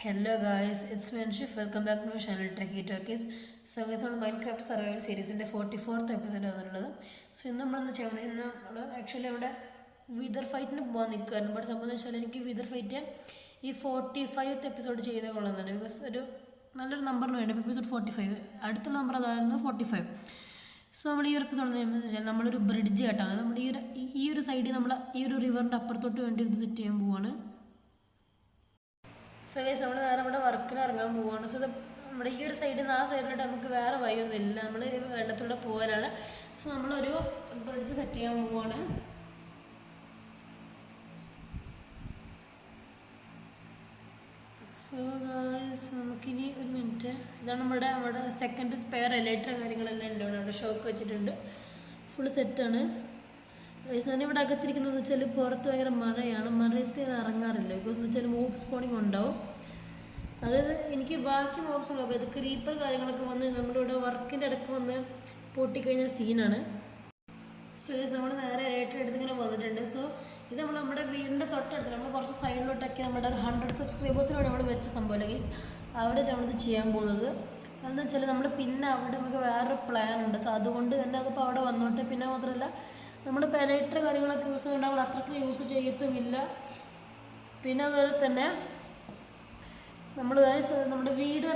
Hello guys, it's Manshif. Welcome back to my channel Trekkie Talkies. So guys, നമ്മൾ Minecraft survival സീരീസിൻ്റെ 44th episode വന്നിട്ടുള്ളത്. So ഇന്ന് നമ്മളെന്ന് ചെയ്യുന്നത് നമ്മൾ ആക്ച്വലി അവിടെ വിതർ ഫൈറ്റിന് പോകാൻ നിൽക്കുകയാണ്. ബട്ട് സംഭവം എന്ന് വെച്ചാൽ എനിക്ക് വിതർ ഫൈറ്റ് ഈ 45th എപ്പിസോഡ് ചെയ്തേ കൊള്ളുന്നുണ്ട്. ബിക്കോസ് ഒരു നല്ലൊരു നമ്പറിന് വേണ്ടി എപ്പിസോഡ് 45 അടുത്ത നമ്പർ അതായിരുന്നു 45. സോ നമ്മൾ ഈ ഒരു എപ്പിസോഡ് എന്ന് വെച്ചാൽ നമ്മളൊരു ബ്രിഡ്ജ് കേട്ടാണ്. നമ്മൾ ഈ ഒരു സൈഡിൽ നമ്മൾ ഈ ഒരു റിവറിൻ്റെ അപ്പുറത്തോട്ട് വേണ്ടി ഇത് സെറ്റ് ചെയ്യാൻ പോവാണ്. സോ ഗൈസ് നമ്മൾ നേരെ നമ്മുടെ വർക്കിന് ഇറങ്ങാൻ പോവുകയാണ്. സോ നമ്മുടെ ഈ ഒരു സൈഡിൽ നിന്ന് ആ സൈഡിലോട്ട് നമുക്ക് വേറെ വഴിയൊന്നുമില്ല, നമ്മൾ വെള്ളത്തിലൂടെ പോകാനാണ്. സോ നമ്മളൊരു ബ്രിഡ്ജ് സെറ്റ് ചെയ്യാൻ പോവുകയാണ്. സോ ഗൈസ് നമുക്കിനി ഒരു മിനിറ്റ്, ഇതാണ് നമ്മുടെ സെക്കൻഡ് സ്പെയർ എലൈറ്റർ കാര്യങ്ങളെല്ലാം ഉണ്ട്. അവിടെ ഷോക്ക് വെച്ചിട്ടുണ്ട്, ഫുൾ സെറ്റാണ്. ഞാൻ ഇവിടെ അകത്തിരിക്കുന്നതെന്ന് വെച്ചാൽ പുറത്ത് ഭയങ്കര മഴയാണ്. മഴയത്ത് ഞാൻ ഇറങ്ങാറില്ല, ബിക്കോസ് എന്ന് വെച്ചാൽ മോബ് സ്പോണിങ് ഉണ്ടാവും. അതായത് എനിക്ക് ബാക്കി മോബ്സ് ഒക്കെ ഇത് ക്രീപ്പർ കാര്യങ്ങളൊക്കെ വന്ന് നമ്മുടെ ഇവിടെ വർക്കിൻ്റെ ഇടയ്ക്ക് വന്ന് പൊട്ടിക്കഴിഞ്ഞ സീനാണ്. സോ നമ്മൾ നേരെ എലൈറ്റർ എടുത്ത് ഇങ്ങനെ വന്നിട്ടുണ്ട്. സോ ഇത് നമ്മുടെ വീടിൻ്റെ തൊട്ടടുത്ത് നമ്മൾ കുറച്ച് സൈഡിലോട്ടൊക്കെ നമ്മുടെ 100 സബ്സ്ക്രൈബേഴ്സിന് വേണ്ടി അവിടെ വെച്ച സംഭവമല്ല ഗൈസ്, അവിടെ നമ്മളിത് ചെയ്യാൻ പോകുന്നത്. എന്ന് വെച്ചാൽ നമ്മൾ പിന്നെ അവിടെ നമുക്ക് വേറൊരു പ്ലാൻ ഉണ്ട്. സോ അതുകൊണ്ട് തന്നെ അതിപ്പോൾ അവിടെ വന്നോട്ടെ. പിന്നെ മാത്രമല്ല നമ്മളിപ്പോൾ എലൈറ്റർ കാര്യങ്ങളൊക്കെ യൂസ് ചെയ്യുന്നുണ്ട്, നമ്മൾ അത്രയ്ക്ക് യൂസ് ചെയ്യത്തുമില്ല. പിന്നെ അതുപോലെ തന്നെ നമ്മൾ നമ്മുടെ വീട്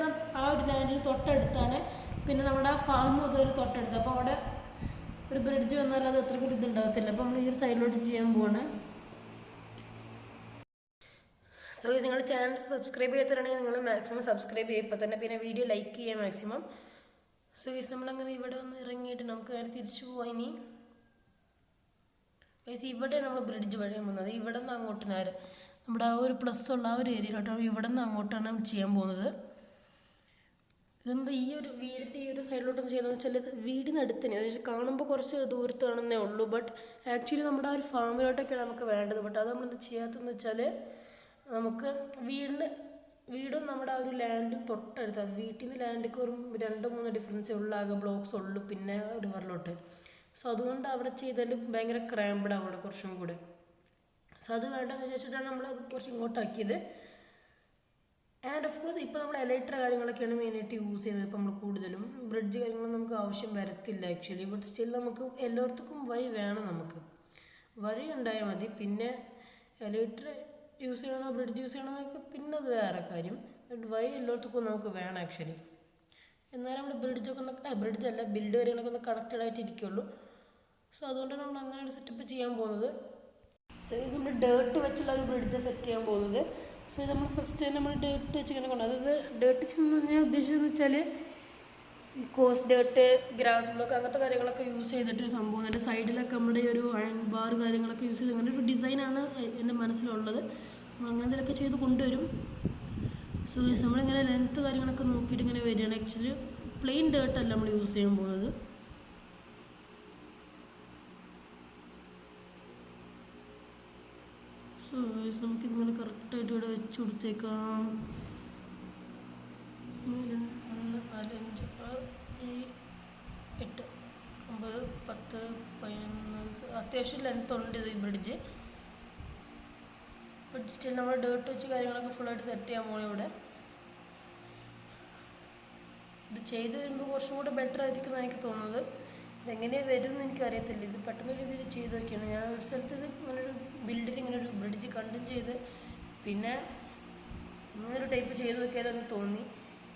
ആ ഒരു ലാൻഡിൽ തൊട്ടടുത്താണ്. പിന്നെ നമ്മുടെ ആ ഫാമും അതൊരു തൊട്ടടുത്ത്. അപ്പോൾ അവിടെ ഒരു ബ്രിഡ്ജ് വന്നാൽ അത് അത്രയ്ക്കൊരു ഇതുണ്ടാകത്തില്ല. അപ്പോൾ നമ്മൾ ഈ ഒരു സൈഡിലോട്ട് ചെയ്യാൻ പോവാണ്. സോ നിങ്ങൾ ചാനൽ സബ്സ്ക്രൈബ് ചെയ്തിട്ടുണ്ടെങ്കിൽ നിങ്ങൾ മാക്സിമം സബ്സ്ക്രൈബ് ചെയ്യുക ഇപ്പോൾ തന്നെ. പിന്നെ വീഡിയോ ലൈക്ക് ചെയ്യുക മാക്സിമം. സോ നമ്മളങ്ങനെ ഇവിടെ ഒന്ന് ഇറങ്ങിയിട്ട് നമുക്ക് നേരെ തിരിച്ചു പോവാം. ഇനി ഇവിടെ നമ്മൾ ബ്രിഡ്ജ് വഴി പോകുന്നത്. ഇവിടെ നിന്ന് അങ്ങോട്ട് നേരെ നമ്മുടെ ആ ഒരു പ്ലസ് ഉള്ള ആ ഒരു ഏരിയയിലോട്ടാണ്, ഇവിടെ നിന്ന് അങ്ങോട്ടാണ് ചെയ്യാൻ പോകുന്നത്. ഇതെന്താ ഈ ഒരു വീടിൻ്റെ ഈ ഒരു സൈഡിലോട്ടൊന്നും ചെയ്യുന്നതെന്ന് വെച്ചാൽ വീടിനടുത്ത് തന്നെ, അതായത് കാണുമ്പോൾ കുറച്ച് ദൂരത്താണെന്നേ ഉള്ളൂ. ബട്ട് ആക്ച്വലി നമ്മുടെ ആ ഒരു ഫാമിലോട്ടൊക്കെയാണ് നമുക്ക് വേണ്ടത്. ബട്ട് അത് നമ്മളെന്ത് ചെയ്യാത്തതെന്ന് വെച്ചാൽ നമുക്ക് വീടും നമ്മുടെ ആ ഒരു ലാൻഡും തൊട്ടടുത്താണ്. വീട്ടിൽ നിന്ന് ലാൻഡിലേക്ക് ഒരു 2-3 ഡിഫറൻസേ ഉള്ളൂ, ആകെ ബ്ലോക്സ് ഉള്ളൂ പിന്നെ റിവറിലോട്ട്. സോ അതുകൊണ്ട് അവിടെ ചെയ്താൽ ഭയങ്കര ക്രാമ്പ്ഡാണ് അവിടെ കുറച്ചും കൂടെ. സോ അത് വേണ്ടെന്ന് വിചാരിച്ചിട്ടാണ് നമ്മളത് കുറച്ച് ഇങ്ങോട്ടാക്കിയത്. ആൻഡ് ഓഫ് കോഴ്സ് ഇപ്പോൾ നമ്മൾ എലൈറ്റർ കാര്യങ്ങളൊക്കെയാണ് മെയിനായിട്ട് യൂസ് ചെയ്യുന്നത്. ഇപ്പോൾ നമ്മൾ കൂടുതലും ബ്രിഡ്ജ് കാര്യങ്ങളൊന്നും നമുക്ക് ആവശ്യം വരത്തില്ല ആക്ച്വലി. ബട്ട് സ്റ്റിൽ നമുക്ക് എല്ലായിടത്തും വഴി വേണം, നമുക്ക് വഴി ഉണ്ടായാൽ മതി. പിന്നെ എലൈറ്റർ യൂസ് ചെയ്യണോ ബ്രിഡ്ജ് യൂസ് ചെയ്യണോ എന്നൊക്കെ പിന്നെ അത് വേറെ കാര്യം. ബട്ട് വഴി എല്ലായിടത്തും നമുക്ക് വേണം ആക്ച്വലി. എന്നാലും നമ്മൾ ബ്രിഡ്ജല്ല ബിൽഡ് കാര്യങ്ങളൊക്കെ ഒന്ന് കണക്റ്റഡ് ആയിട്ട് ഇരിക്കുള്ളൂ. സോ അതുകൊണ്ടാണ് നമ്മൾ അങ്ങനെ ഒരു സെറ്റപ്പ് ചെയ്യാൻ പോകുന്നത്. സോ ഇത് നമ്മൾ ഡേർട്ട് വെച്ചുള്ള ഒരു ബ്രിഡ്ജ് സെറ്റ് ചെയ്യാൻ പോകുന്നത്. സോ ഇത് നമ്മൾ ഫസ്റ്റ് തന്നെ നമ്മൾ ഡേർട്ട് വെച്ച് ഇങ്ങനെ കൊണ്ടു, അതായത് ഡേർട്ട് ചെന്ന് ഞാൻ ഉദ്ദേശിച്ചതെന്ന് വെച്ചാൽ കോസ് ഡേർട്ട്, ഗ്രാസ് ബ്ലോക്ക് അങ്ങനത്തെ കാര്യങ്ങളൊക്കെ യൂസ് ചെയ്തിട്ടൊരു സംഭവം. അതിൻ്റെ സൈഡിലൊക്കെ നമ്മുടെ ഒരു അയൺ ബാർ കാര്യങ്ങളൊക്കെ യൂസ് ചെയ്ത് അങ്ങനെ ഒരു ഡിസൈനാണ് എൻ്റെ മനസ്സിലുള്ളത്. നമ്മൾ അങ്ങനെ എന്തെങ്കിലുമൊക്കെ ചെയ്ത് കൊണ്ടുവരും. സോ നമ്മളിങ്ങനെ ലെങ്ത്ത് കാര്യങ്ങളൊക്കെ നോക്കിയിട്ട് ഇങ്ങനെ വരികയാണ്. ആക്ച്വലി പ്ലെയിൻ ഡേർട്ടല്ല നമ്മൾ യൂസ് ചെയ്യാൻ പോകുന്നത്. സോ നമുക്കിതിങ്ങനെ കറക്റ്റായിട്ട് ഇവിടെ വെച്ച് കൊടുത്തേക്കാം. 3 4 5 6 7 8 9 10 11 അത്യാവശ്യം ലെങ്ത് ഉണ്ട് ഇത് ഈ ബ്രിഡ്ജ്. ബട്ട് സ്റ്റിൽ നമ്മൾ ഡേർട്ട് വെച്ച് കാര്യങ്ങളൊക്കെ ഫുള്ളായിട്ട് സെറ്റ് ചെയ്യാൻ പോകും ഇവിടെ. ഇത് ചെയ്ത് വരുമ്പോൾ കുറച്ചും കൂടെ ബെറ്റർ ആയിരിക്കും എനിക്ക് തോന്നുന്നത്. ഇതെങ്ങനെയാണ് വരും എന്ന് എനിക്കറിയത്തില്ല. ഇത് പെട്ടെന്ന് രീതിയിൽ ചെയ്ത് നോക്കിയാണ്. ഞാൻ ഒരു സ്ഥലത്ത് ഇത് ഇങ്ങനൊരു ബിൽഡിൽ ഇങ്ങനൊരു ബ്രിഡ്ജ് കണ്ടും ചെയ്ത് പിന്നെ ഇങ്ങനൊരു ടൈപ്പ് ചെയ്ത് നോക്കിയാലെന്ന് തോന്നി.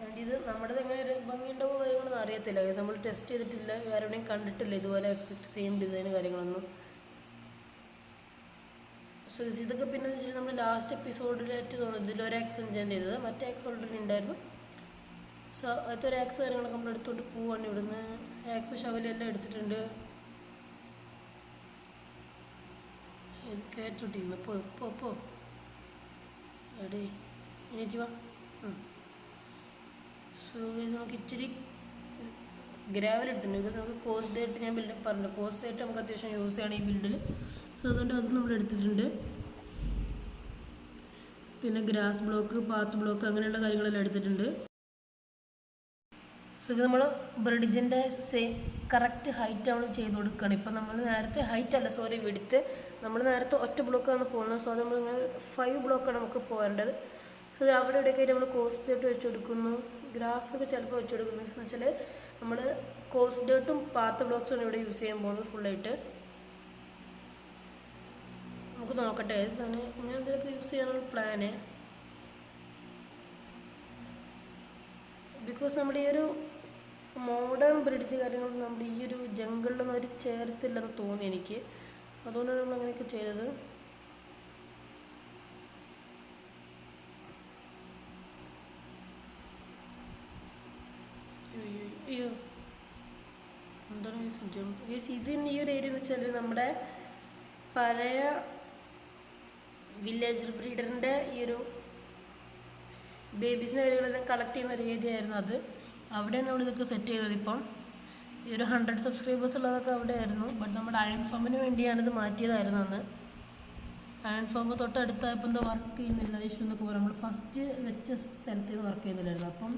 ആൻഡ് ഇത് നമ്മുടെ എങ്ങനെ ഭംഗിയുണ്ടാവോ കാര്യങ്ങളൊന്നും അറിയത്തില്ല. നമ്മൾ ടെസ്റ്റ് ചെയ്തിട്ടില്ല, വേറെ എവിടെയും കണ്ടിട്ടില്ല ഇതുപോലെ എക്സാക്ട് സെയിം ഡിസൈൻ കാര്യങ്ങളൊന്നും. സോ ഇതൊക്കെ പിന്നെ വെച്ചാൽ നമ്മൾ ലാസ്റ്റ് എപ്പിസോഡിലായിട്ട് തോന്നുന്നു ഇതിലൊരു ആക്സ് എൻജോയ് ചെയ്തത്, മറ്റേ ആക്സ് ഓൾറെഡി ഉണ്ടായിരുന്നു. സോ അതൊരു ആക്സ് കാര്യങ്ങളൊക്കെ നമ്മൾ എടുത്തോണ്ട് പോവാണ്. ഇവിടുന്ന് ആക്സ് ഷവലെല്ലാം എടുത്തിട്ടുണ്ട്. കയറ്റോട്ടിരുന്നു പോ എടേ എണീറ്റ് വാ. സോ നമുക്ക് ഇച്ചിരി ഗ്രാവൽ എടുത്തിട്ടുണ്ട്. ബിക്കോസ് നമുക്ക് കോസ്റ്റ് ഡേറ്റ് ഞാൻ പറഞ്ഞു, കോസ്റ്റ് ഡേറ്റ് നമുക്ക് അത്യാവശ്യം യൂസ് ചെയ്യണം ഈ ബിൽഡിൽ. സോ അതുകൊണ്ട് അത് നമ്മൾ എടുത്തിട്ടുണ്ട്. പിന്നെ ഗ്രാസ് ബ്ലോക്ക്, പാത്ത് ബ്ലോക്ക് അങ്ങനെയുള്ള കാര്യങ്ങളെല്ലാം എടുത്തിട്ടുണ്ട്. സോ ഇത് നമ്മൾ ബ്രിഡ്ജിൻ്റെ കറക്റ്റ് ഹൈറ്റ് നമ്മൾ ചെയ്ത് കൊടുക്കുകയാണ്. ഇപ്പം നമ്മൾ നേരത്തെ ഹൈറ്റ് അല്ല വിടുത്ത് നമ്മൾ നേരത്തെ ഒറ്റ ബ്ലോക്കാണ് പോകുന്നത്. സോ അത് നമ്മളിങ്ങനെ 5 ബ്ലോക്കാണ് നമുക്ക് പോകേണ്ടത്. സോ അവിടെ ഇവിടെയൊക്കെ നമ്മൾ കോസ്റ്റ് ഡേട്ട് വെച്ച് കൊടുക്കുന്നു. ഗ്രാസൊക്കെ ചിലപ്പോൾ വെച്ച് കൊടുക്കുന്നു. എന്ന് വെച്ചാൽ നമ്മൾ കോസ്റ്റ് ഡേട്ടും പാത്ത് ബ്ലോക്സും ഇവിടെ യൂസ് ചെയ്യാൻ പോകുന്നത് ഫുള്ളായിട്ട്. നമുക്ക് നോക്കട്ടെ സാധനം ഇങ്ങനെ എന്തെങ്കിലുമൊക്കെ യൂസ് ചെയ്യാനുള്ള പ്ലാന്. ബിക്കോസ് നമ്മുടെ ഈ ഒരു മോഡേൺ ബ്രിഡ്ജ് കാര്യങ്ങൾ നമ്മുടെ ഈ ഒരു ജംഗിളിലൊന്നും അവർ ചേർത്തില്ലെന്ന് തോന്നി എനിക്ക്. അതുകൊണ്ടാണ് നമ്മൾ അങ്ങനെയൊക്കെ ചെയ്തത്. അയ്യോ എന്താണ് ഈ സംശയം? ഇത് ഈ ഒരു ഏരിയ എന്ന് വെച്ചാൽ നമ്മുടെ പഴയ വില്ലേജ് ബ്രീഡറിൻ്റെ ഈ ഒരു ബേബീസിൻ്റെ കാര്യങ്ങളെല്ലാം കളക്ട് ചെയ്യുന്ന ഒരു ഏരിയ ആയിരുന്നു അത്. അവിടെയാണ് നമ്മൾ ഇതൊക്കെ സെറ്റ് ചെയ്യുന്നത്. ഇപ്പം ഈ ഒരു 100 സബ്സ്ക്രൈബേഴ്സ് ഉള്ളതൊക്കെ അവിടെ ആയിരുന്നു. ബട്ട് നമ്മുടെ അയൺ ഫാമിന് വേണ്ടിയാണിത് മാറ്റിയതായിരുന്നു അന്ന്. അയൺ ഫാം തൊട്ടടുത്തായപ്പോൾ എന്തോ വർക്ക് ചെയ്യുന്നില്ല ഇഷ്യൂ എന്നൊക്കെ പറയും. നമ്മൾ ഫസ്റ്റ് വെച്ച സ്ഥലത്ത് നിന്ന് വർക്ക് ചെയ്യുന്നില്ലായിരുന്നു. അപ്പം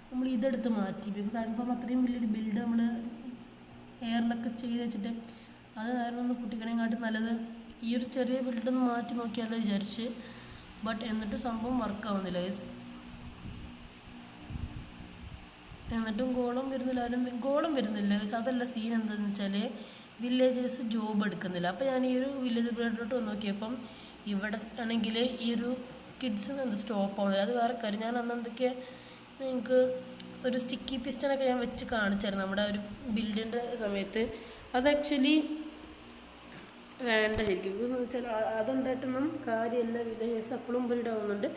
നമ്മൾ ഇതെടുത്ത് മാറ്റി. ബിക്കോസ് അയൺ ഫാം അത്രയും വലിയൊരു ബിൽഡ് നമ്മൾ എയറിലൊക്കെ ചെയ്ത് വെച്ചിട്ട് അത് നേരം ഒന്ന് കുട്ടിക്കണേങ്ങാട്ട് നല്ലത് ഈ ഒരു ചെറിയ ബിൽഡൊന്ന് മാറ്റി നോക്കിയാലോ വിചാരിച്ച്. ബട്ട് എന്നിട്ട് സംഭവം വർക്കാവുന്നില്ല ഗൈസ്. എന്നിട്ടും ഗോളം വരുന്നില്ല, ആരും ഗോളം വരുന്നില്ല ഗൈസ്. അതല്ല സീൻ എന്താണെന്ന് വെച്ചാൽ വില്ലേജേഴ്സ് ജോബ് എടുക്കുന്നില്ല. അപ്പോൾ ഞാൻ ഈ ഒരു വില്ലേജ് ബ്രീഡറിലോട്ട് വന്ന് നോക്കിയപ്പം ഇവിടെ ആണെങ്കിൽ ഈ ഒരു കിഡ്സിന് എന്ത് സ്റ്റോപ്പ് ആവുന്നില്ല. അത് വേറെ കാര്യം. ഞാൻ അന്ന് എന്തൊക്കെ നിങ്ങൾക്ക് ഒരു സ്റ്റിക്കി പിസ്റ്റണൊക്കെ ഞാൻ വെച്ച് കാണിച്ചായിരുന്നു നമ്മുടെ ഒരു ബിൽഡിൻ്റെ സമയത്ത്. അത് ആക്ച്വലി വേണ്ട ശരിക്കും. ബിക്കോസ് എന്ന് വെച്ചാൽ അതുണ്ടായിട്ടൊന്നും കാര്യമല്ല. വില്ലേജേഴ്സ് അപ്പോഴും ബ്രീഡ് ആവുന്നുണ്ട്,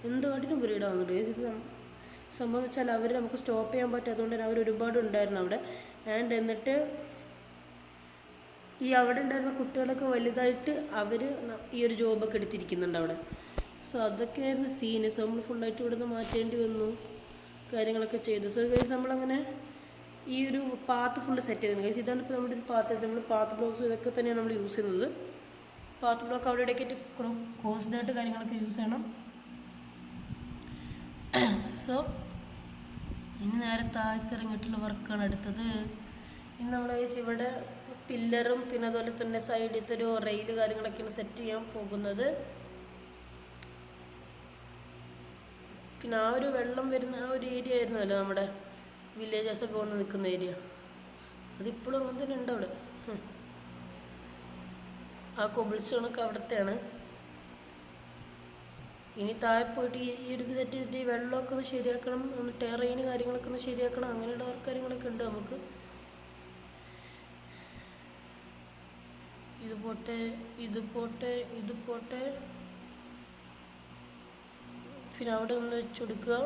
എന്തുകൊണ്ടിട്ടും ബ്രീഡ് ആവുന്നുണ്ട്. ഇത് സംഭവം വെച്ചാൽ അവർ നമുക്ക് സ്റ്റോപ്പ് ചെയ്യാൻ പറ്റാത്തതുകൊണ്ട് തന്നെ അവർ ഒരുപാട് ഉണ്ടായിരുന്നു അവിടെ. ആൻഡ് എന്നിട്ട് ഈ അവിടെ ഉണ്ടായിരുന്ന കുട്ടികളൊക്കെ വലുതായിട്ട് അവർ ഈ ഒരു ജോബൊക്കെ എടുത്തിരിക്കുന്നുണ്ട് അവിടെ. So അതൊക്കെയായിരുന്നു scene. സോ നമ്മൾ ഫുള്ളായിട്ട് ഇവിടെ നിന്ന് മാറ്റേണ്ടി വന്നു, കാര്യങ്ങളൊക്കെ ചെയ്തു. സോ ഗൈസ് നമ്മളങ്ങനെ ഈ ഒരു പാത്ത് ഫുള്ള് സെറ്റ് ചെയ്തിട്ടുണ്ട് ഗൈസ്. ഇതാണ് ഇപ്പോൾ നമ്മുടെ ഒരു പാത്ത്. നമ്മൾ പാത്ത് ബ്ലോക്സ് ഇതൊക്കെ തന്നെയാണ് നമ്മൾ യൂസ് ചെയ്യുന്നത്. പാത്ത് ബ്ലോക്ക് അവിടെ ഇടയ്ക്കായിട്ട് കോസ്റ്റായിട്ട് കാര്യങ്ങളൊക്കെ യൂസ് ചെയ്യണം. സോ ഇനി നേരെ താഴ്ത്തിറങ്ങിയിട്ടുള്ള വർക്കാണ് എടുത്തത്. ഇനി നമ്മൾ ഗൈസ് ഇവിടെ പില്ലറും പിന്നെ അതുപോലെ തന്നെ സൈഡിലത്തെ ഒരു റെയിൽ കാര്യങ്ങളൊക്കെയാണ് സെറ്റ് ചെയ്യാൻ പോകുന്നത്. പിന്നെ ആ ഒരു വെള്ളം വരുന്ന ആ ഒരു ഏരിയ ആയിരുന്നല്ലോ നമ്മുടെ വില്ലേജേഴ്സൊക്കെ വന്ന് നിൽക്കുന്ന ഏരിയ. അതിപ്പോഴും അങ്ങനെ തന്നെ ഉണ്ട് അവിടെ. ആ കോബിൾ സ്റ്റോണൊക്കെ അവിടത്തെയാണ്. ഇനി താഴെ പോയിട്ട് ഈ ഒരു സെറ്റ് ചെയ്തിട്ട് ഈ വെള്ളമൊക്കെ ഒന്ന് ശരിയാക്കണം, ഒന്ന് ടെറൈന് കാര്യങ്ങളൊക്കെ ഒന്ന് ശരിയാക്കണം. അങ്ങനെയുള്ള വർക്ക് കാര്യങ്ങളൊക്കെ ഉണ്ട് നമുക്ക്. ഇത് പോട്ടെ, ഇത് പോട്ടെ, ഇത് പോട്ടെ. പിന്നെ അവിടെ ഒന്ന് വെച്ച് കൊടുക്കുക.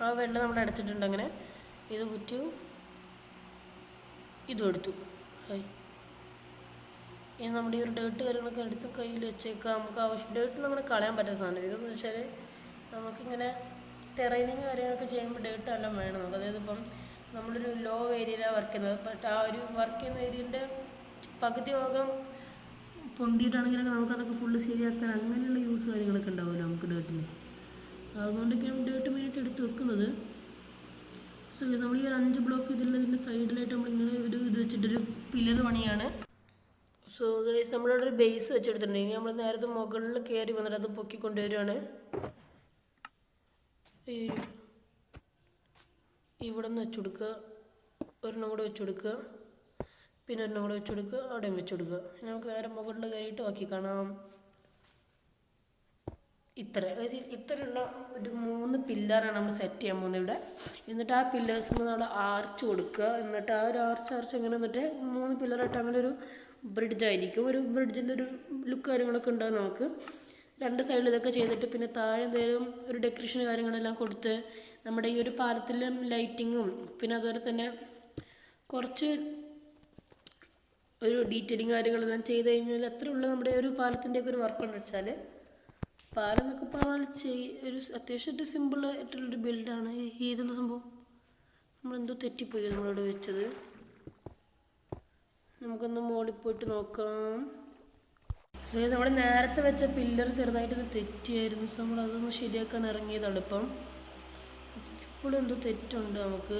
ആ വെള്ളം നമ്മൾ അടച്ചിട്ടുണ്ട്. അങ്ങനെ ഇത് കുറ്റു ഇതും എടുത്തു. ഇനി നമ്മുടെ ഈ ഒരു ഡേർട്ട് കാര്യങ്ങളൊക്കെ എടുത്ത് കയ്യിൽ വെച്ചേക്കാം. നമുക്ക് ആവശ്യം ഡേർട്ടിന് അങ്ങനെ കളയാൻ പറ്റുന്ന സാധനം. ഇതെന്ന് വെച്ചാൽ നമുക്കിങ്ങനെ ടെറൈനിങ് കാര്യങ്ങളൊക്കെ ചെയ്യുമ്പോൾ ഡേർട്ട് എല്ലാം വേണം നമുക്ക്. അതായത് ഇപ്പം നമ്മളൊരു ലോ ഏരിയയിലാണ് വർക്ക് ചെയ്യുന്നത്. ബട്ട് ആ ഒരു വർക്ക് ചെയ്യുന്ന ഏരിയൻ്റെ പകുതി ഭാഗം പൊന്തിയിട്ടാണെങ്കിലൊക്കെ നമുക്കതൊക്കെ ഫുള്ള് ശരിയാക്കാൻ അങ്ങനെയുള്ള യൂസ് കാര്യങ്ങളൊക്കെ ഉണ്ടാവുമല്ലോ നമുക്ക് ഡേർട്ടിൽ. അതുകൊണ്ടൊക്കെയാണ് ഡേർട്ട് മെയിനായിട്ട് എടുത്ത് വെക്കുന്നത്. സോ നമ്മൾ ഈ ഒരു 5 ബ്ലോക്ക് ഇതിൻ്റെ സൈഡിലായിട്ട് നമ്മളിങ്ങനെ ഒരു ഇത് വെച്ചിട്ടൊരു പില്ലർ പണിയാണ്. സോ ഗൈസ് നമ്മളിവിടെ ഒരു ബേസ് വെച്ചെടുത്തിട്ടുണ്ട്. ഇനി നമ്മൾ നേരത്തെ മുകളിൽ കയറി വന്നിട്ട് അത് പൊക്കിക്കൊണ്ടുവരികയാണ്. ഇവിടെ നിന്ന് വെച്ച് കൊടുക്കുക, ഒരെണ്ണം കൂടെ വെച്ച് കൊടുക്കുക, പിന്നെ ഒരെണ്ണം കൂടെ വെച്ച് കൊടുക്കുക, അവിടെയും വെച്ച് കൊടുക്കുക. നമുക്ക് നേരെ മുകളിൽ കയറിയിട്ട് ബാക്കി കാണാം. ഇത്രയുള്ള ഒരു 3 പില്ലറാണ് നമ്മൾ സെറ്റ് ചെയ്യാൻ പോകുന്നത് ഇവിടെ. എന്നിട്ട് ആ പില്ലേഴ്സിന് നമ്മൾ ആർച്ച് കൊടുക്കുക. എന്നിട്ട് ആ ഒരു ആർച്ച് ഇങ്ങനെ എന്നിട്ട് 3 പില്ലറായിട്ട് അങ്ങനെ ഒരു ബ്രിഡ്ജായിരിക്കും. ഒരു ബ്രിഡ്ജിൻ്റെ ഒരു ലുക്ക് കാര്യങ്ങളൊക്കെ ഉണ്ടാകും നമുക്ക്. 2 സൈഡിൽ ഇതൊക്കെ ചെയ്തിട്ട് പിന്നെ താഴെ എന്തെങ്കിലും ഒരു ഡെക്കറേഷൻ കാര്യങ്ങളെല്ലാം കൊടുത്ത് നമ്മുടെ ഈ ഒരു പാലത്തിലും ലൈറ്റിങ്ങും പിന്നെ അതുപോലെ തന്നെ കുറച്ച് ഒരു ഡീറ്റെയിലിങ് കാര്യങ്ങളെല്ലാം ചെയ്ത് കഴിഞ്ഞാൽ അത്രയുള്ള നമ്മുടെ ഒരു പാലത്തിൻ്റെയൊക്കെ ഒരു വർക്കെന്ന് വെച്ചാൽ പാലം എന്നൊക്കെ പറഞ്ഞാൽ ഒരു അത്യാവശ്യമായിട്ട് സിമ്പിൾ ആയിട്ടുള്ളൊരു ബിൽഡാണ്. ഇതെന്താ സംഭവം? നമ്മളെന്തോ തെറ്റിപ്പോയി നമ്മളിവിടെ വെച്ചത്. നമുക്കൊന്ന് മോളിൽ പോയിട്ട് നോക്കാം. സോ നമ്മൾ നേരത്തെ വെച്ച പില്ലർ ചെറുതായിട്ടൊന്ന് തെറ്റിയായിരുന്നു. സോ നമ്മളതൊന്ന് ശരിയാക്കാൻ ഇറങ്ങിയതാണ്. ഇപ്പോഴും എന്തോ തെറ്റുണ്ട് നമുക്ക്.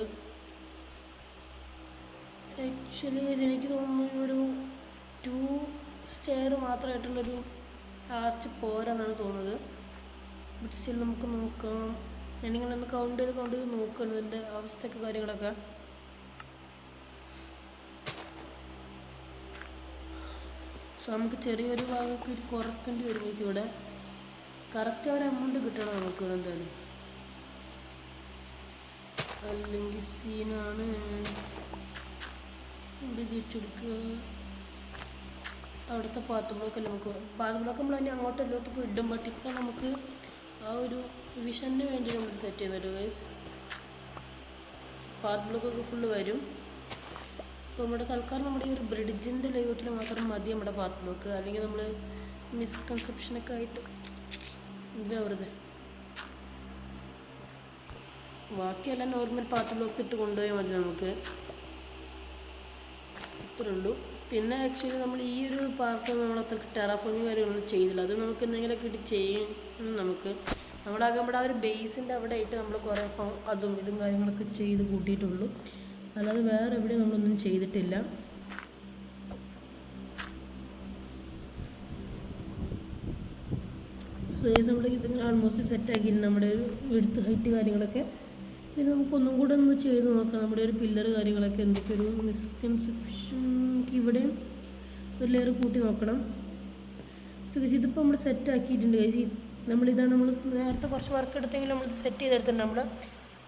ആക്ച്വലി എനിക്ക് തോന്നുന്നു ഒരു 2 സ്റ്റെയർ മാത്രമായിട്ടുള്ളൊരു ആർച്ച് പോരാന്നാണ് തോന്നുന്നത്. ബട്ട് സ്റ്റിൽ നമുക്ക് നോക്കാം. ഞാനിങ്ങനെ ഒന്ന് കൗണ്ട് ചെയ്ത് നോക്കണം ഇതിൻ്റെ അവസ്ഥയൊക്കെ കാര്യങ്ങളൊക്കെ. സോ നമുക്ക് ചെറിയൊരു ഭാഗമൊക്കെ കുറക്കേണ്ടി വരും ഗൈസ്. ഇവിടെ കറക്റ്റ് ഒരു എമൗണ്ട് കിട്ടണം നമുക്ക് ഇവിടെ എന്തായാലും, അല്ലെങ്കിൽ സീനാണ്. ഇവിടെ വെച്ചെടുക്കുക. അവിടുത്തെ പാത്ത് ബ്ലോക്കല്ല, നമുക്ക് പാത്ത് ബ്ലോക്ക് നമ്മൾ തന്നെ അങ്ങോട്ടും എല്ലാവർക്കും ഇടും. ബട്ട് ഇപ്പോൾ നമുക്ക് ആ ഒരു വിഷന് വേണ്ടി നമ്മൾ സെറ്റ് ചെയ്യുന്നുണ്ട് ഗൈസ്. പാത്ത് ബ്ലോക്കൊക്കെ ഫുള്ള് വരും. ഇപ്പോൾ നമ്മുടെ തൽക്കാലം നമ്മുടെ ഈ ഒരു ബ്രിഡ്ജിൻ്റെ ലേഔട്ടിൽ മാത്രം മതി നമ്മുടെ പാത്ത് ബ്ലോക്ക്. അല്ലെങ്കിൽ നമ്മൾ മിസ്കൺസെപ്ഷനൊക്കെ ആയിട്ട് ഇതിനാ വെറുതെ. ബാക്കിയെല്ലാം നോർമൽ പാത്ത് ബ്ലോക്സ് ഇട്ട് കൊണ്ടുപോയാൽ മതി നമുക്ക്. ഇത്രേ ഉള്ളൂ. പിന്നെ ആക്ച്വലി നമ്മൾ ഈ ഒരു പാർക്ക് നമ്മൾ അത്ര ടെറാഫോമിങ് കാര്യങ്ങളൊന്നും ചെയ്തില്ല. അത് നമുക്ക് എന്തെങ്കിലുമൊക്കെ ഇട്ട് ചെയ്യും. നമുക്ക് നമ്മുടെ ആ ഒരു ബേസിൻ്റെ അവിടെ ആയിട്ട് നമ്മൾ കുറേ അതും ഇതും കാര്യങ്ങളൊക്കെ ചെയ്ത് കൂട്ടിയിട്ടുള്ളൂ. അല്ലാതെ വേറെ എവിടെയും നമ്മളൊന്നും ചെയ്തിട്ടില്ല. സോ നമ്മൾ ഇതിങ്ങനെ ഓൾമോസ്റ്റ് സെറ്റാക്കിയിട്ടുണ്ട് നമ്മുടെ ഒരു വിഡ്ത്ത് ഹൈറ്റ് കാര്യങ്ങളൊക്കെ. ശരി, നമുക്കൊന്നും കൂടെ ഒന്ന് ചെയ്ത് നോക്കാം. നമ്മുടെ ഒരു പില്ലർ കാര്യങ്ങളൊക്കെ എന്തൊക്കെ ഒരു മിസ്കൺസെപ്ഷൻ ഇവിടെയും ഒരു ലെയർ കൂട്ടി നോക്കണം. സോ ഇതിപ്പോൾ നമ്മൾ സെറ്റ് ആക്കിയിട്ടുണ്ട് ഗൈസ്. നമ്മൾ നേരത്തെ കുറച്ച് വർക്ക് എടുത്തെങ്കിലും നമ്മൾ സെറ്റ് ചെയ്തെടുത്തിട്ടുണ്ട്. നമ്മൾ